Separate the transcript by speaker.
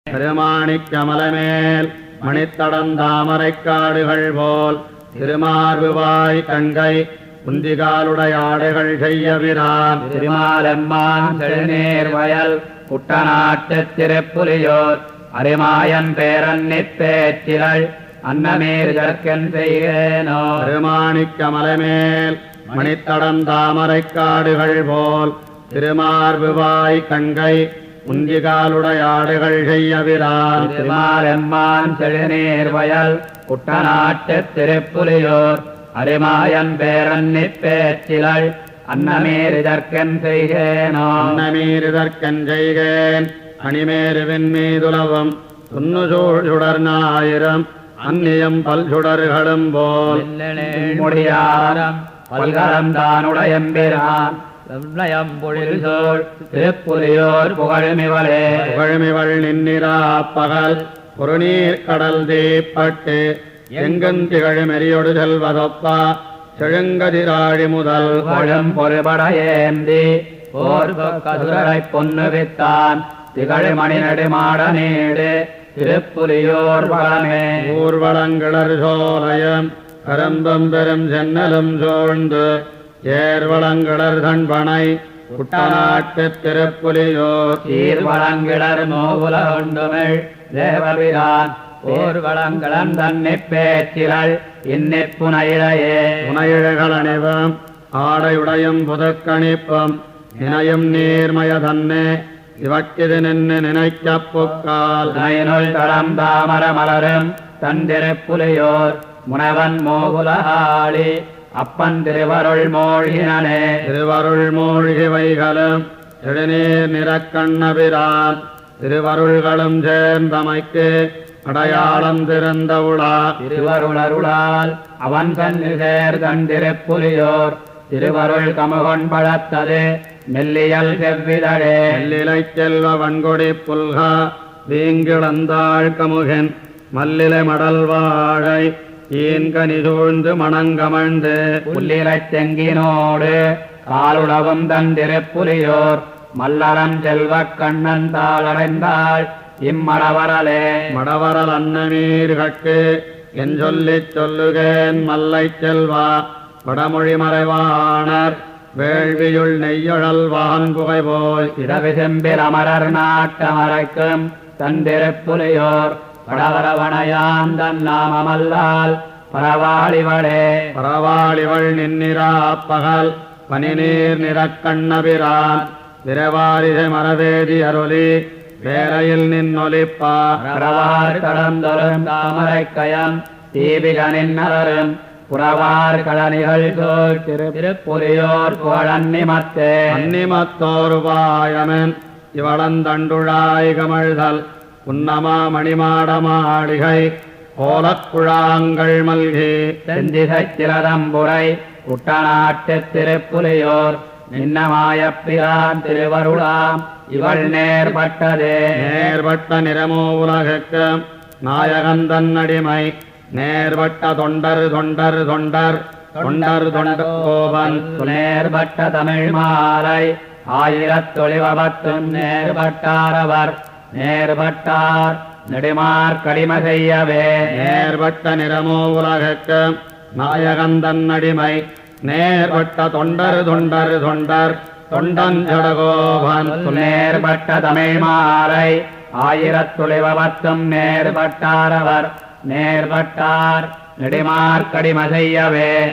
Speaker 1: திருமாணிக்கமலமேல் மணித்தடந்தாமரைக்காடுகள் போல் திருமார்புவாய் கண்கை குந்திகாலுடைய ஆடைகள் செய்யவிரான்
Speaker 2: திருமாலெம்மான் செழுநீர் வயல் குட்டநாட்டுத் திருப்புலியோர் அரிமாயன் பேரன்னிப் பேச்சிலள் அன்னமீர் ஜற்கன் செய்கேனோ.
Speaker 1: திருமாணிக்கமலமேல் மணித்தடந்தாமரைக்காடுகள் போல் திருமார்புவாய் கண்கை குந்திகாலுடைய ஆடைகள் செய்யவிரான்
Speaker 2: திருமாலெம்மான் செழுநீர் வயல் குட்டநாட்டுத் திருப்புலியோர் அரிமாயன் பேரன்னிப் பேச்சிலள் அன்னமீர் ஜற்கன் செய்கேனோ.
Speaker 1: அன்னமீரிதற்கன் செய்கேன் அணிமேருவின் மீதுலவும் துன்னுசூழ் சுடர்நாயிரம் அந்நியம் பல்சுடர்களும் போல்
Speaker 2: முடியாரம் பல்கரம் தானுடையம்பிரான் பொழில் சோழ் திருப்புலியோர் புகழுமிவளே.
Speaker 1: புகழ்மிவள் நின்னிரா பகல் குறுநீர் கடல் தீப்பட்டு எங்கன் திகழ்மெறியொடு செல்வதொப்பா செழுங்கதிராழி முதல்
Speaker 2: பழம் பொறுபட ஏந்தி போர் கசுரை பொன்னு வித்தான் திகழ் மணி நடுமாட நீடு திருப்புலியோர் வளமே.
Speaker 1: ஊர்வலங்கிளர் சோலையம் கரம்பம் பெரும் சென்னலும் சூழ்ந்து ஏர்வளங்கிளர் தன்பனை குட்டநாட்டுத் திருப்புலியோர்
Speaker 2: சீர்வளங்கிளர் நோவுல உண்டுமிழ் தேவபிரான் ஊர்வலங்களம் தன்னிப் பேச்சிலள் இன்னிப் புனையிழையே.
Speaker 1: புனையிழைகள் அணிவம் ஆடையுடையும் புதுக்கணிப்பம் இணையும் நீர்மய தன்னே இவக்கிது நின்று நினைக்கப் புக்கால்
Speaker 2: நயனுள் தடம் தாமர மலரும் தந்திருப்புலியோர் முனவன் மோகுலஹாளி அப்பன் திருவருள் மூழ்கினே.
Speaker 1: திருவருள் மூழ்கி வைகளும் எழுநீர் நிறக்கண்ணபிரான் திருவருள்களும் சேர்ந்தமைக்கு அடையாளம் திறந்தவுளா.
Speaker 2: திருவருளருளால் அவன் தன்னு சேர் தந்திருப்புலியோர் திருவருள் கமுகொன் பழத்தது மெல்லியல் செவ்விதழே.
Speaker 1: மெல்லிலை செல்வ வன்கொடி புல்கா வீங்கிழந்தாள் கமுகன் மல்லிலை மடல் வாழை ஈன்கனி சூழ்ந்து மணங்கமழ்ந்து
Speaker 2: புல்லிலைச் செங்கினோடு காலுளவும் தந்திருப்புலியோர் மல்லரம் செல்வக் கண்ணன் தாளடைந்தாள் இம்மடவரலே.
Speaker 1: மடவரல் அன்னமீர்கட்கு என் சொல்லிச் சொல்லுகேன் மல்லை செல்வா வடமொழி மறைவாணர் வேள்வியுள் நெய்யழல் வான் புகை போய்
Speaker 2: இரவி செம்பில் அமரர் நாட்டமரைக்கும் தந்திருப்புலியோர் படவரவணையான் தன் நாமமல்லால் பரவாளிவளே.
Speaker 1: பரவாளிவள் நின்னிரா பகல் பனிநீர் நிறக்கண்ணபிரான் விரவாரிசை மரவேதி அருளி வேரையில் நின்னொலிப்பா.
Speaker 2: பரவார் கடந்தொரும் தாமரைக்கயம் தீபிகனின் நலரும் புறவார் களனிகள் சோழ் திருப்புலியோர் புகழன்னிமத்தே.
Speaker 1: அன்னிமத்தோருபாயமென் இவளந்தண்டுழாய் கமழ்தல் உன்னமா மணிமாடமாளிகை கோலக்குழாங்கள் மல்கி
Speaker 2: செந்திசைச் சிலதம்புரை குட்டநாட்டுத் திருப்புலியோர் நின்னமாயப்பிரான் திருவருளாம் இவள் நேர்பட்டதே.
Speaker 1: நேர்பட்ட நிறமோ உலகுக்கு நாயகந்தன் அடிமை நேர்பட்ட தொண்டர் தொண்டர் தொண்டர் தொண்டர் தொண்ட கோபன்
Speaker 2: நேர்பட்ட தமிழ் மாலை ஆயிரத்தொழிவபத்தும் நேர்பட்டாரவர் நேர்பட்டார் நெடுமார் கடிமை செய்யவே.
Speaker 1: நேர்பட்ட நிறமோ உலகுக்கு நாயகந்தன் அடிமை நேர்பட்ட தொண்டர் தொண்டர் தொண்டர் தொண்டன் ஜடகோபன்
Speaker 2: நேர்பட்ட தமிழ் மாலை ஆயிரத்துளிவபத்தும் நேர்பட்டாரவர் நேர்பட்டார் நெடுமார் கடிமை செய்யவே.